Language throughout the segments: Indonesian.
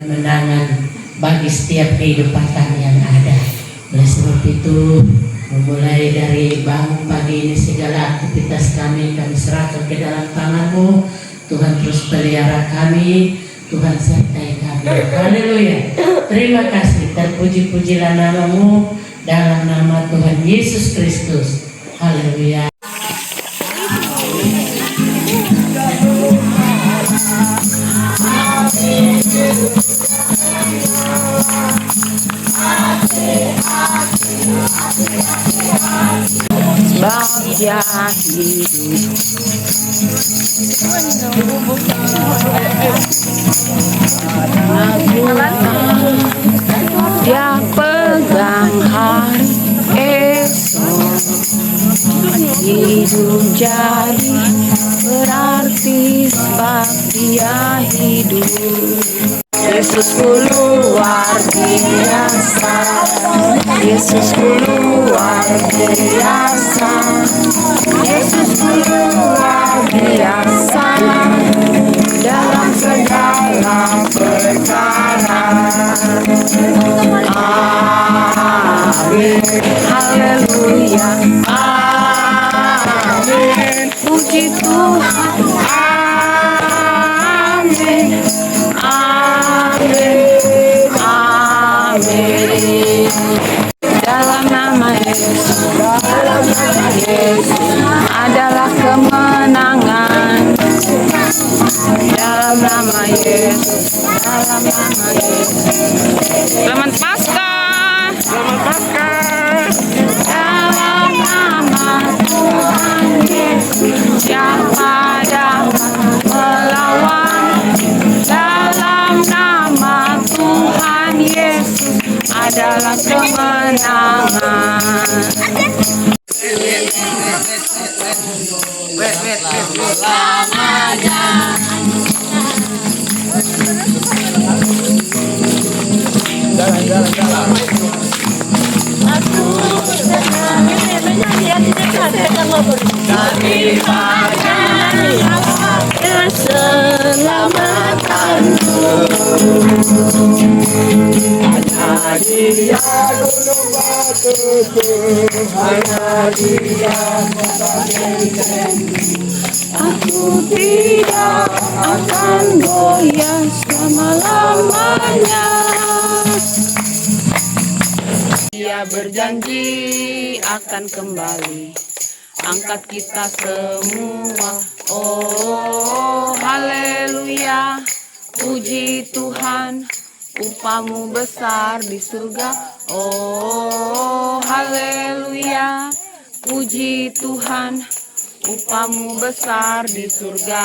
kemenangan bagi setiap kehidupan kami yang ada. Oleh sebab itu, memulai dari bangun pagi ini segala aktivitas kami serahkan ke dalam tangan-Mu. Tuhan terus pelihara kami, Tuhan sertai kami. Haleluya. Terima kasih, terpuji-pujilah nama-Mu dalam nama Tuhan Yesus Kristus. Haleluya. Bahagia hidup dia pegang hari esok, hidup jadi berarti sebab dia hidup. Yesusku luar biasa, Yesusku luar biasa, Yesusku luar biasa dalam segala perkara. Amin, haleluya, amin, puji Tuhan, amin, amin, amin. Dalam nama Yesus, dalam nama Yesus adalah kemenangan. Dalam nama Yesus, dalam nama Yesus. Selamat Paskah, selamat Paskah. Dalam nama Tuhan Yesus, siapa dapat melawan? Dalam nama Tuhan Yesus adalah kemenangan. Dia gunung batuku, hanya Dia Aku tidak akan goyah selama-lamanya. Dia berjanji akan kembali angkat kita semua. Oh haleluya, puji Tuhan, upamu besar di surga. Oh haleluya, puji Tuhan, upamu besar di surga.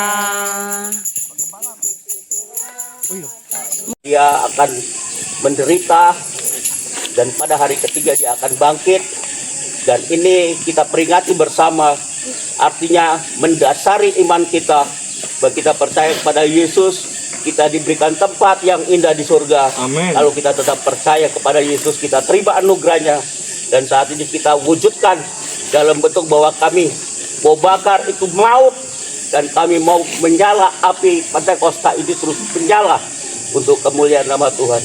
Dia akan menderita dan pada hari ketiga dia akan bangkit, dan ini kita peringati bersama, artinya mendasari iman kita bahwa kita percaya kepada Yesus, kita diberikan tempat yang indah di surga. Amin. Lalu kita tetap percaya kepada Yesus, kita terima anugerahnya, dan saat ini kita wujudkan dalam bentuk bahwa kami mau bakar itu maut, dan kami mau menyala api Pentakosta ini terus menyala untuk kemuliaan nama Tuhan.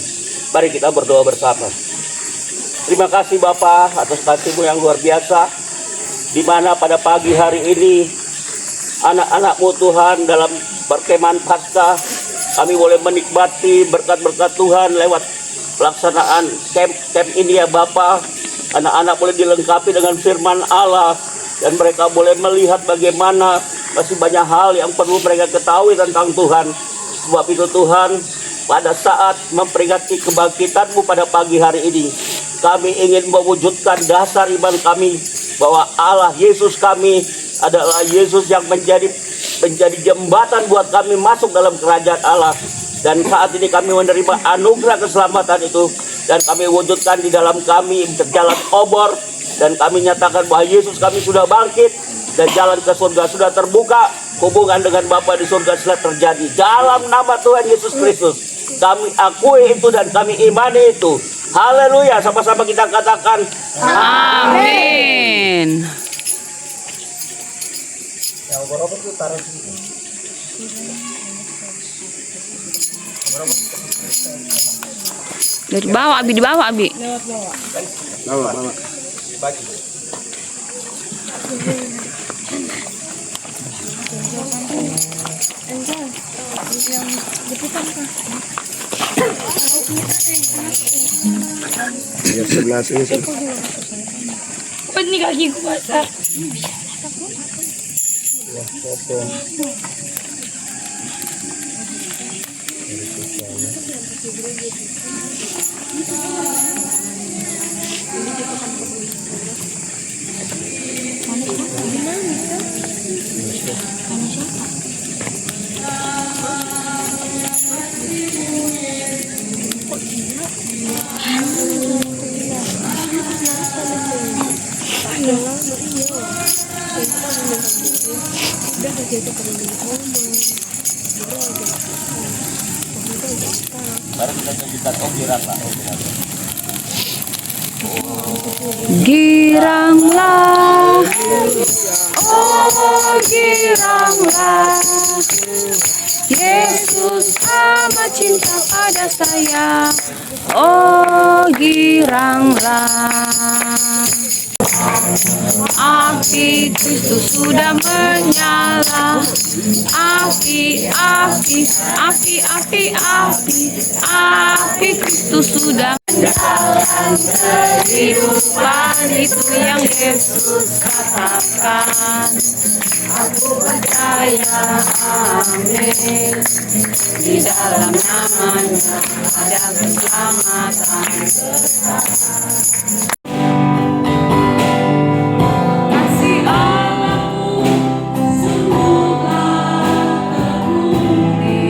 Mari kita berdoa bersama. Terima kasih Bapa atas kasih-Mu yang luar biasa, di mana pada pagi hari ini anak-anak-Mu Tuhan dalam perkemahan Paskah kami boleh menikmati berkat-berkat Tuhan lewat pelaksanaan camp ini ya Bapa. Anak-anak boleh dilengkapi dengan firman Allah, dan mereka boleh melihat bagaimana masih banyak hal yang perlu mereka ketahui tentang Tuhan. Sebab itu Tuhan, pada saat memperingati kebangkitan-Mu pada pagi hari ini, kami ingin mewujudkan dasar iman kami bahwa Allah Yesus kami adalah Yesus yang menjadi jembatan buat kami masuk dalam kerajaan Allah. Dan saat ini kami menerima anugerah keselamatan itu, dan kami wujudkan di dalam kami berjalan obor, dan kami nyatakan bahwa Yesus kami sudah bangkit, dan jalan ke surga sudah terbuka, hubungan dengan Bapa di surga sudah terjadi. Dalam nama Tuhan Yesus Kristus kami akui itu dan kami imani itu. Haleluya, sama-sama kita katakan amin. Ya, Dari bawah, Abi, di bawah, Abi. Bawa. Ya sebelah sini. Nih kaki gue basah. Giranglah, oh giranglah, Yesus amat cinta pada saya, oh giranglah. Api Kristus sudah menyala, api Kristus sudah menjalan kehidupan, itu yang Yesus katakan. Aku percaya, amin, di dalam namanya ada keselamatan kekal. Kasih Allahku sungguhlah terbukti,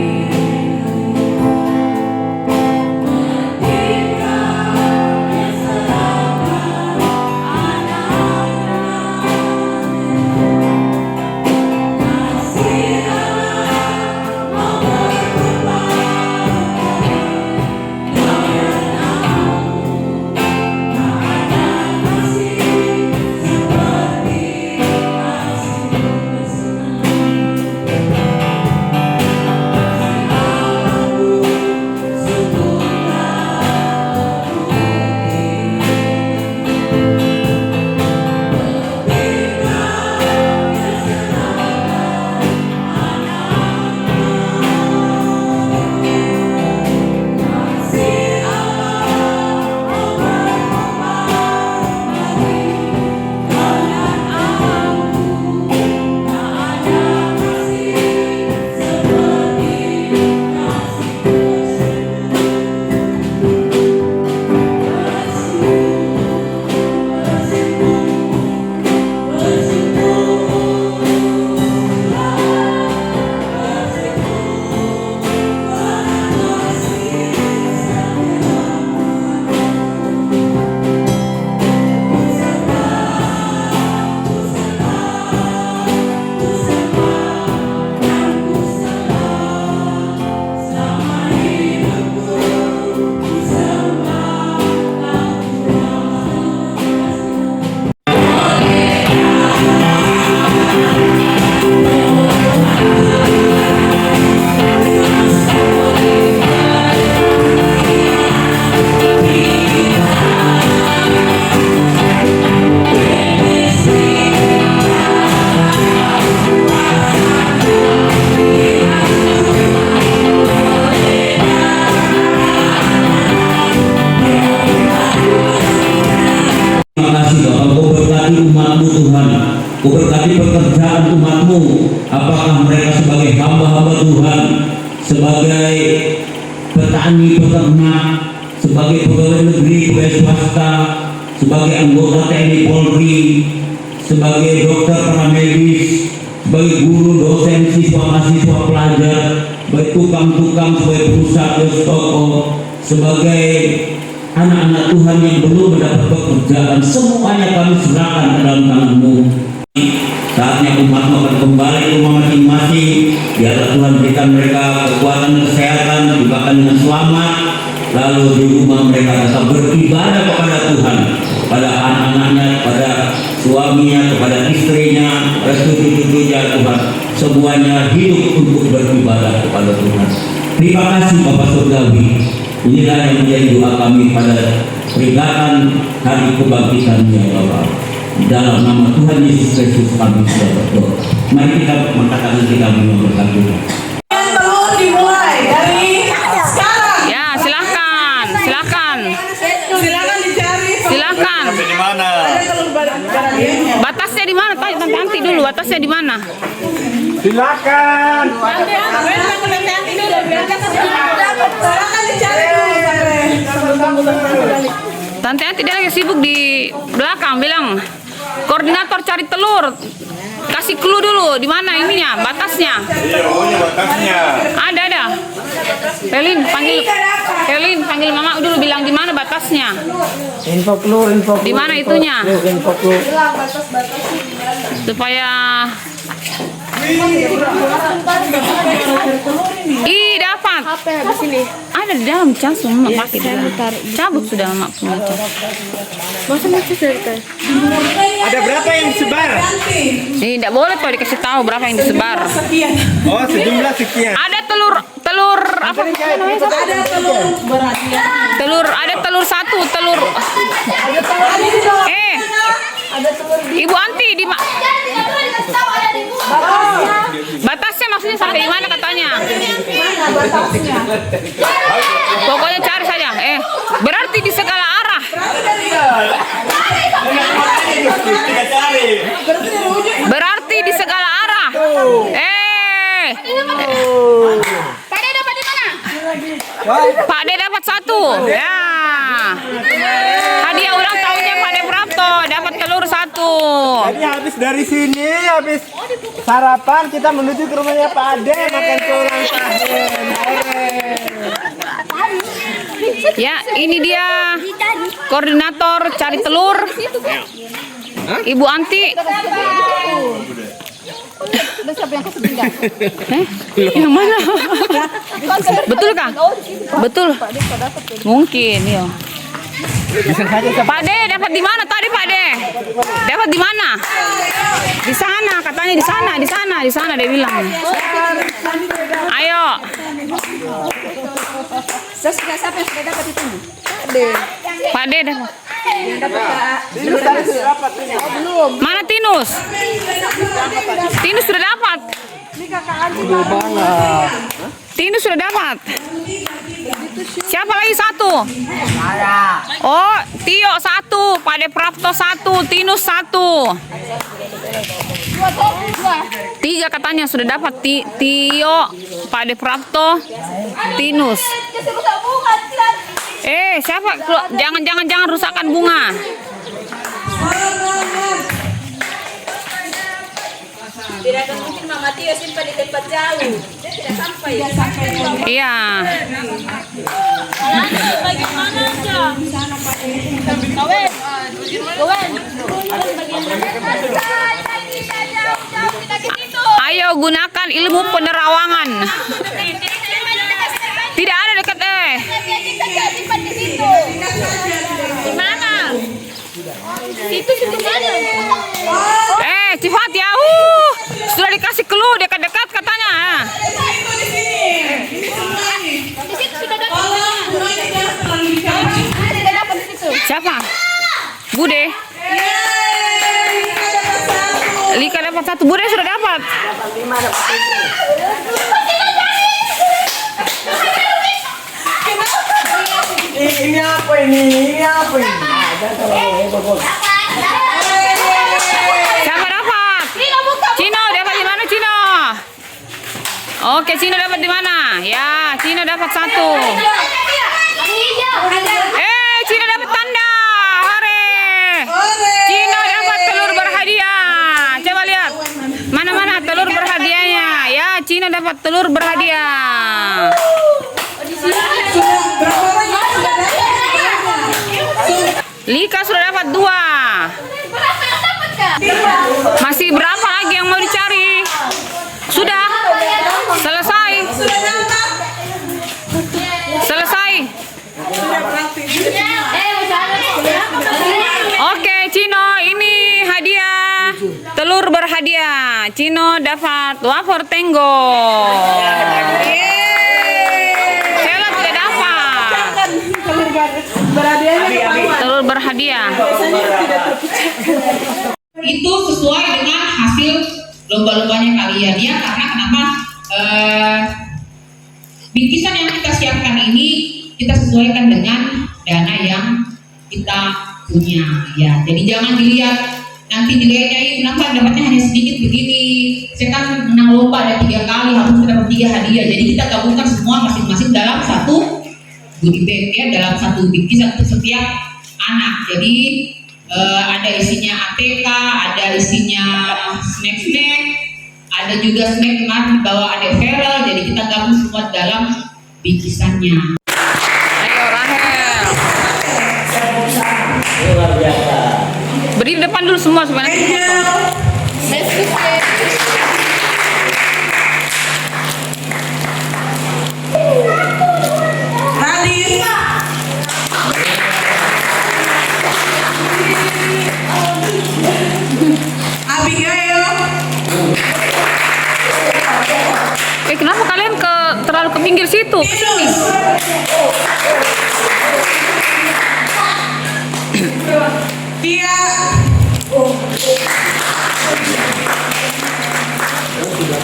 merdeka serahkan anak-anak. Kasih Allah mau berkembang, Kau berkati pekerjaan umatmu, apakah mereka sebagai hamba-hamba Tuhan, sebagai petani, peternak, sebagai pegawai negeri, pegawai swasta, sebagai anggota TNI Polri, sebagai dokter paramedis, sebagai guru, dosen, siswa, mahasiswa, pelajar, sebagai tukang-tukang, sebagai perusahaan, toko, sebagai anak-anak Tuhan yang belum mendapat pekerjaan, semuanya kami serahkan ke dalam tangan-Mu. Saatnya umat-Mu akan kembali ke rumah masing-masing. Biarlah Tuhan berikan mereka kekuatan, kesehatan, dibukakan dengan selamat. Lalu di rumah mereka tetap beribadah kepada Tuhan, pada anak-anaknya, kepada suaminya, kepada istrinya, kepada cucu-cucunya Tuhan. semuanya hidup untuk beribadah kepada Tuhan. Terima kasih Bapak Surgawi. Inilah yang menjadi doa kami pada peringatan hari kebangkitannya Bapak. Dalam nama Tuhan Yesus Kristus kami sudah berdoa. Mari kita mengatakan kita berkat Tuhan. Telur dimulai dari sekarang. Ya, silakan, silakan, Silakan dicari. silakan. Di mana? Ada telur barangnya. Batasnya di mana? Tanya Tante Anti dulu, batasnya di mana? Silakan. Silakan dicari dulu. Tante Anti dia lagi sibuk di belakang, bilang koordinator cari telur. Kasih clue dulu, di mana ininya, batasnya. Iya, pokoknya batasnya. Ada. Relin panggil Mama dulu, bilang di mana batasnya. Info clue. Di mana itunya? Info clue. Supaya dapat. Ada di dalam cas, Mama pakai di dalam. Cabut sudah Mama punya cas. Ada berapa yang disebar? Tidak boleh tuh dikasih tahu berapa yang disebar. Oh, sejumlah sekian. Ada telur apa? Ada telur berhadiah. Ada telur satu, telur. Ibu Anti di batasnya maksudnya sampai di mana katanya? Pokoknya cari saja. Berarti di segala arah. Berarti di segala arah. Pak De dapat di mana? Pak De dapat satu. Ya. Hadiah ulang tahunnya Pak De Prapto dapat telur satu. Jadi habis dari sini, habis sarapan kita menuju ke rumahnya Pak Ade makan ulang tahun. Ya, ini dia koordinator cari telur. Ibu Anti. Yang mana? Betul kah? Betul. Mungkin, ya. Pak De dapat di mana tadi Pak De? Dapat di mana? Di sana, katanya di sana dia bilang. Ayo. Siapa yang sudah dapat itu? Pak De dapat. Mana Tinus? Tinus sudah dapat. Tinus sudah dapat. Siapa lagi satu? Oh, Tio satu, Pak De Prapto satu, Tinus satu. 3 katanya sudah dapat. Tio, Pak De Prapto, Tinus. Siapa? Jangan rusakkan bunga. Tidak akan mungkin Mama Tio simpan di tempat jauh. Dia tidak sampai. Iya. Bagaimana aja? Ayo gunakan ilmu penerawangan. Tidak ada dekat Di mana? Situ mana? Sifat ya. Sudah dikasih clue dekat-dekat katanya. Siapa? Bude. Lika dapat satu. Bude sudah dapat. Ini apa ini? Siapa dapat? Cino dapat di mana Cino? Oke, Cino dapat di mana? Ya, Cino dapat satu. Cino dapat tanda. Hore. Cino dapat telur berhadiah. Coba lihat. Mana telur berhadiahnya? Ya, Cino dapat telur berhadiah. Lika sudah dapat 2. Masih berapa lagi yang mau dicari? Sudah? Selesai? Oke, Cino, ini hadiah telur berhadiah. Cino dapat wafer Tenggo. Sheila tidak dapat. Telur berhadiah. Itu sesuai dengan hasil lomba-lombanya kalian ya, karena kenapa bingkisan yang kita siapkan ini kita sesuaikan dengan dana yang kita punya ya. Jadi jangan dilihat nanti nilainya kenapa dapatnya hanya sedikit begini, saya kan menang lomba ada 3 kali harus dapat 3 hadiah. Jadi kita gabungkan semua masing-masing dalam satu goodie bag ya, dalam satu bingkisan untuk setiap anak. Jadi ada isinya ATK, ada isinya snack-snack, ada juga snack kemarin dibawa adek Feral. Jadi kita gabung semua dalam bingkisannya. Ayo Rahel. Luar biasa. Beri depan dulu semua supaya nanti foto. Radis. Abigail. Kenapa kalian terlalu ke pinggir situ? Tia.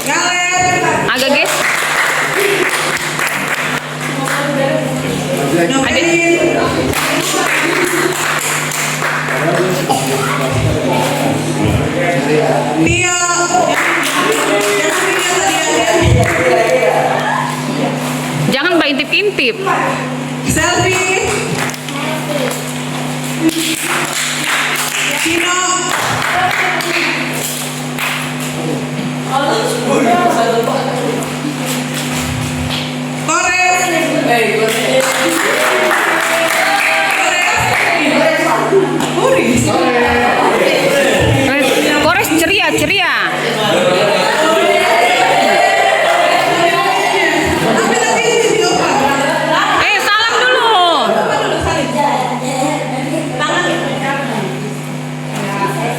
Galen. Agak guys. Novelin. Tio. Jangan mbak intip-intip. Selfie. Cino. Kores ceria. Salam dulu.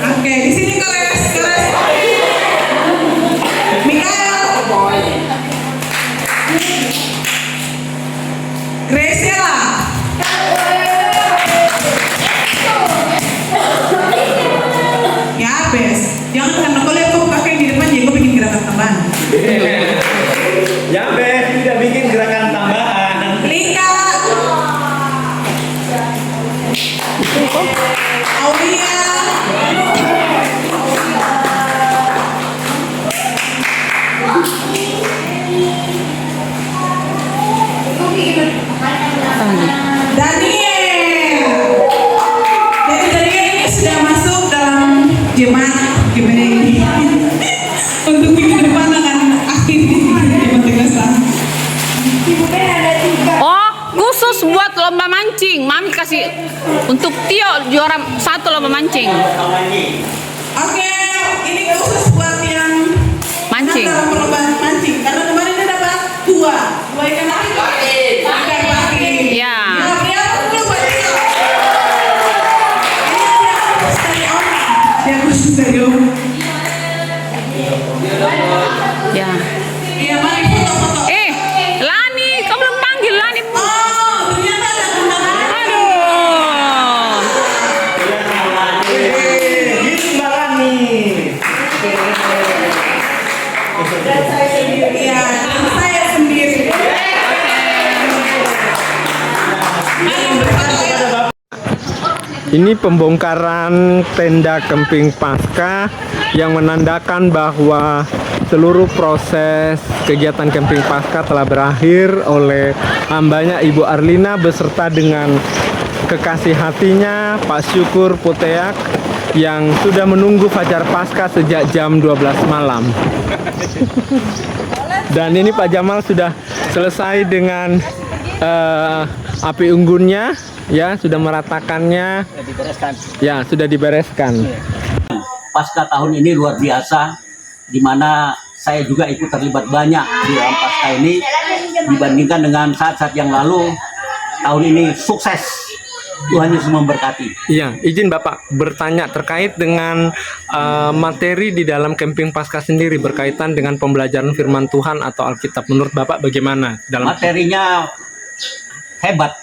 Oke, di sini Kores. Mikael. Graciela. Ya, Bes. Jangan karena kau lihat kau pakai di depan jadi kau bikin gerakan tambahan. Ya Bes, tidak bikin gerakan tambahan. Lika. Aulia. Daniel. Jadi Daniel ini sudah masuk dalam jemaat gimana ini? Untuk minggu depan akan aktif di jemaat tegasan. Oh, khusus buat lomba mancing. Mami kasih untuk Tio juara 1 lomba mancing. Oke, ini khusus buat yang Mancing. dalam perlombaan mancing. Karena kemarin dia dapat 2 ikan patin. Ikan patin. Ya. Beri apa dulu buat Tio? Dia khusus dari Om. Ya. Iya, mari foto-foto. Lani, kamu belum panggil Lani. Oh, ternyata ada undangan. Aduh. Gitu Mbak Rani. Iya, dan saya sendiri. Mari berfoto ya. Ini pembongkaran tenda Kemping Pasca yang menandakan bahwa seluruh proses kegiatan Kemping Pasca telah berakhir oleh hambanya Ibu Arlina beserta dengan kekasih hatinya Pak Syukur Puteak yang sudah menunggu Fajar Pasca sejak jam 12 malam. Dan ini Pak Jamal sudah selesai dengan api unggunnya, ya sudah meratakannya, ya sudah dibereskan. Pasca tahun ini luar biasa, di mana saya juga ikut terlibat banyak di dalam pasca ini dibandingkan dengan saat-saat yang lalu. Tahun ini sukses Tuhan Yesus memberkati. Iya, izin Bapak bertanya terkait dengan materi di dalam camping Paskah sendiri berkaitan dengan pembelajaran firman Tuhan atau Alkitab. Menurut Bapak bagaimana dalam Materinya hebat,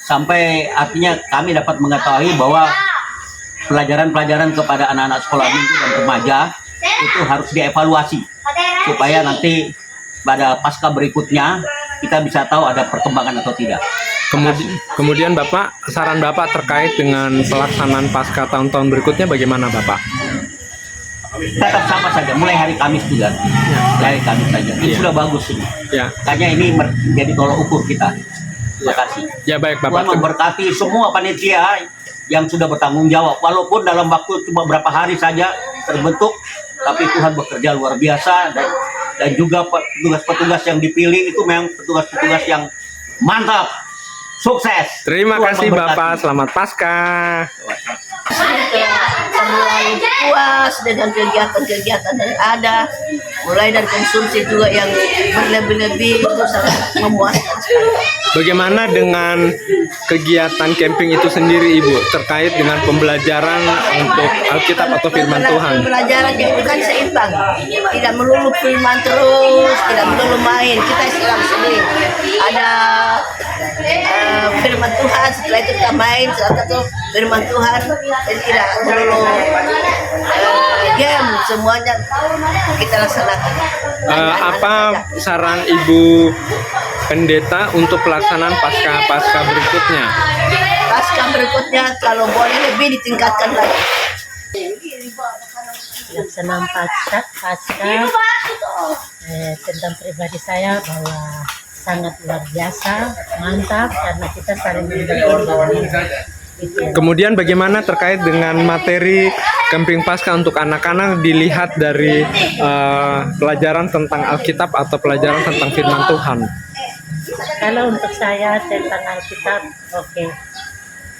sampai artinya kami dapat mengetahui bahwa pelajaran-pelajaran kepada anak-anak sekolah minggu dan remaja itu harus dievaluasi supaya nanti pada Paskah berikutnya kita bisa tahu ada perkembangan atau tidak. Kemudian Bapak, saran Bapak terkait dengan pelaksanaan Paskah tahun-tahun berikutnya bagaimana Bapak? Tetap sama saja, mulai hari Kamis juga. Mulai hari Kamis saja. Ini Iya. sudah bagus ini. Ya, Makanya ini menjadi tolok ukur kita. Terima kasih. ya baik Tuhan Bapak. memberkati semua panitia yang sudah bertanggung jawab. Walaupun dalam waktu cuma berapa hari saja terbentuk, tapi Tuhan bekerja luar biasa dan juga petugas-petugas yang dipilih itu memang petugas-petugas yang mantap. Sukses. Terima Tuhan kasih memberkati. Bapak, selamat Paskah. Terlalu puas dengan kegiatan-kegiatan yang ada, mulai dari konsumsi juga yang berlebih-lebih itu sangat memuaskan sekali. Bagaimana dengan kegiatan camping itu sendiri Ibu terkait dengan pembelajaran untuk Alkitab atau firman Tuhan? Pembelajaran itu kan seimbang, tidak melulu firman terus, tidak melulu main. Kita Islam sendiri ada firman Tuhan, setelah itu kita main, setelah itu firman Tuhan, dan tidak melulu game, semuanya kita laksanakan. Apa saran Ibu Pendeta untuk pelaksanaan Paskah berikutnya? Pasca berikutnya kalau boleh lebih ditingkatkan lagi. Senang Paskah tentang pribadi saya bahwa sangat luar biasa, mantap karena kita saling mendukung. Kemudian bagaimana terkait dengan materi camping Paskah untuk anak-anak dilihat dari pelajaran tentang Alkitab atau pelajaran tentang firman Tuhan? Kalau untuk saya tentang Alkitab, oke.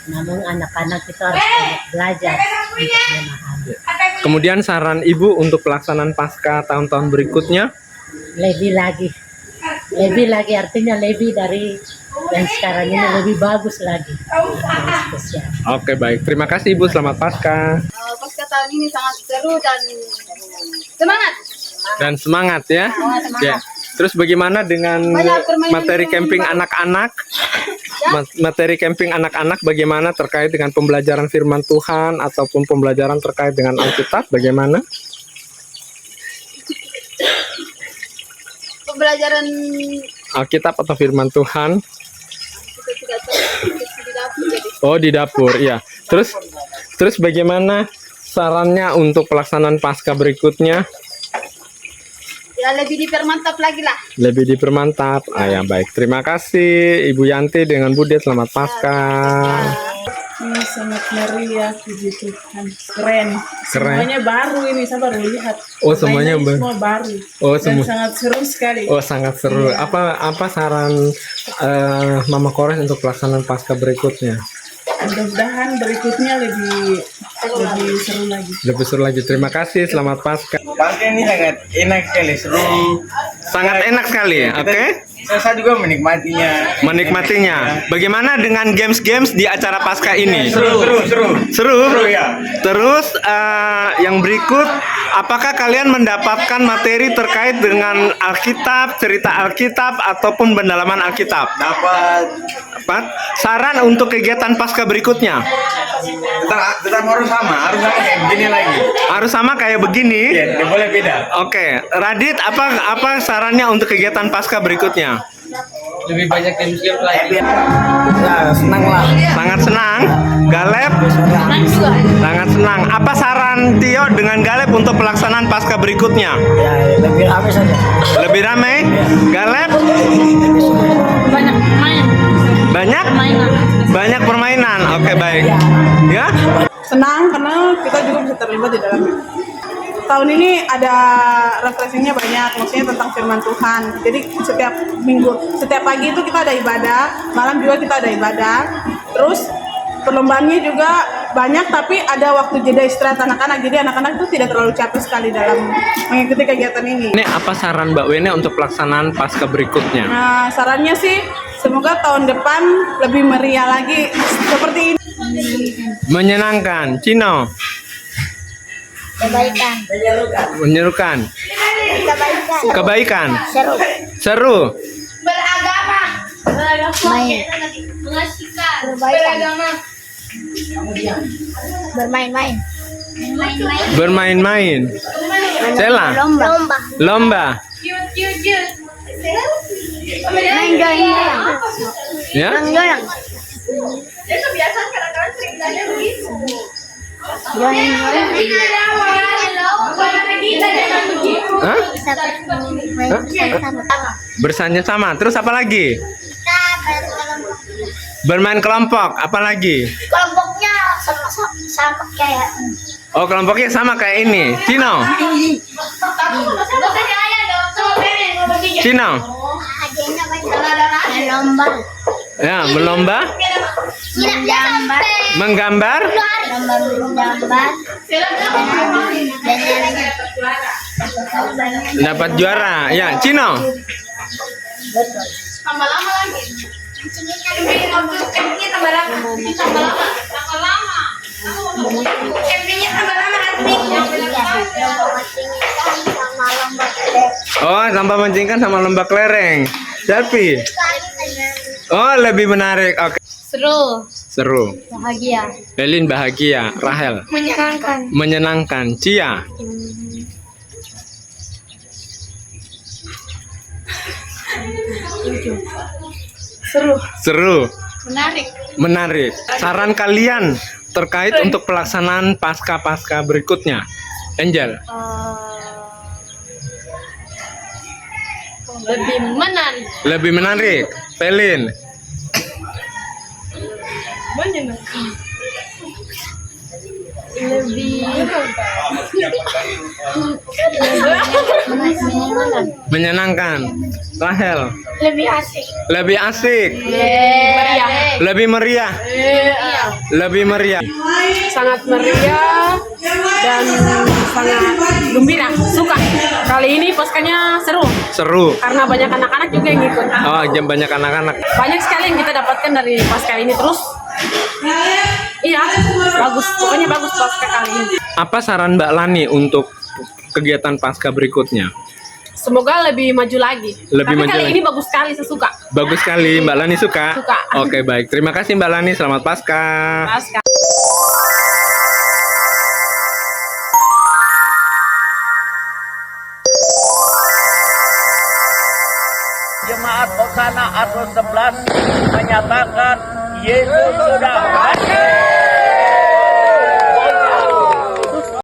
Namun anak-anak itu harus banyak belajar untuk memahami. Kemudian saran Ibu untuk pelaksanaan Paskah tahun-tahun berikutnya? Lebih lagi artinya lebih dari yang sekarang ini, lebih bagus lagi. Lebih spesial. Oke, baik. Terima kasih Ibu, selamat Paskah. Pasca tahun ini sangat seru dan semangat. Dan semangat ya. Ya. Terus bagaimana dengan materi camping anak-anak? Materi camping anak-anak bagaimana terkait dengan pembelajaran firman Tuhan ataupun pembelajaran terkait dengan Alkitab bagaimana? Pembelajaran Alkitab atau firman Tuhan? kita tidak tahu di dapur jadi. Oh, di dapur, ya. Terus bagaimana sarannya untuk pelaksanaan Paskah berikutnya? Ya lebih dipermantap lagi lah. Lebih dipermantap. Ya baik. Terima kasih Ibu Yanti dengan Bude. Selamat Paskah. Ini sangat meriah, puji Tuhan. Keren. Semuanya baru ini, saya baru lihat. Oh, semuanya Mainnya semua baru. Oh, Dan semua. sangat seru sekali. Oh, sangat seru. Apa saran Mama Kores untuk pelaksanaan Paskah berikutnya? Mudah-mudahan berikutnya lebih seru lagi. Lebih seru lagi. Terima kasih. Selamat Paskah. Paskah ini sangat enak sekali, seru. Sangat enak sekali. Oke. Saya juga menikmatinya. Menikmatinya. Bagaimana dengan games-games di acara Paskah ini? Seru. Seru? Ya. Terus yang berikut, apakah kalian mendapatkan materi terkait dengan Alkitab, cerita Alkitab ataupun pendalaman Alkitab? Dapat. Saran untuk kegiatan Paskah berikutnya? Tetap harus sama kayak begini lagi. Harus sama kayak begini? Ya, tidak boleh beda. Oke, Radit, apa sarannya untuk kegiatan Paskah berikutnya? Lebih banyak game lagi. Ya, senang lah. Sangat senang. Galep? Sangat senang. Apa saran Tio dengan Galep untuk pelaksanaan Paskah berikutnya? Ya, lebih ramai saja. Lebih ramai? Galep? Banyak main. Banyak? Banyak permainan. Oke, baik. Ya? Senang karena kita juga bisa terlibat di dalamnya. Tahun ini ada refreshingnya banyak, maksudnya tentang firman Tuhan. Jadi setiap pagi itu kita ada ibadah, malam juga kita ada ibadah. Terus perlombaannya juga banyak, tapi ada waktu jeda istirahat anak-anak. Jadi anak-anak itu tidak terlalu capek sekali dalam mengikuti kegiatan ini. Ini apa saran Mbak Wene untuk pelaksanaan Paskah berikutnya? Nah, sarannya sih semoga tahun depan lebih meriah lagi seperti ini. Menyenangkan. Cino. Kebaikan. Menyerukan. Kebaikan. Seru. Seru. Main. Berbaikan. Bermain-main. Bermain-main. Sela. Lomba. Lomba. Main goyang-goyang. Ya. Goyang. Goyang-goyang. Hah? Main sama. Bersanya sama. Terus apa lagi? Bermain kelompok. Apa lagi? Kelompoknya sama kayak Oh, kelompoknya sama kayak ini. Cino. Cino. lomba. Ya, berlomba. Menggambar. Menggambar. Lomba menggambar. Dapat juara. Ya, Cino. Tambah lama lagi. Campingnya tambah lama. Tambah lama. Tambah lama. Campingnya tambah lama Oh, tambah mancingkan sama lomba kelereng. Selfie. Oh, lebih menarik. Oke. Seru. Seru. Bahagia. Lelin bahagia. Rahel. Menyenangkan. Menyenangkan. Cia. Seru. Seru. Menarik. Menarik. Saran kalian terkait untuk pelaksanaan pasca berikutnya. Angel. Lebih menarik. Lebih menarik. Pelin. Menyenangkan. Menyenangkan. Rahel. Lebih asik. Lebih asik. Meriah. Lebih meriah. Lebih meriah. Sangat meriah dan sangat gembira. Suka. Kali ini paskanya seru Seru. karena banyak anak-anak juga yang ikut. Oh, jam banyak anak-anak. Banyak sekali yang kita dapatkan dari pasca ini terus. Iya, bagus. Pokoknya bagus pasca kali ini. Apa saran Mbak Lani untuk kegiatan pasca berikutnya? Semoga lebih maju lagi. Lebih Tapi maju kali lagi. ini bagus sekali, saya suka. Bagus sekali, Mbak Lani suka? Suka. Oke, baik. Terima kasih Mbak Lani, selamat pasca. Pasca. Jemaat Hosana atau 11 menyatakan Yesus sudah bangkit.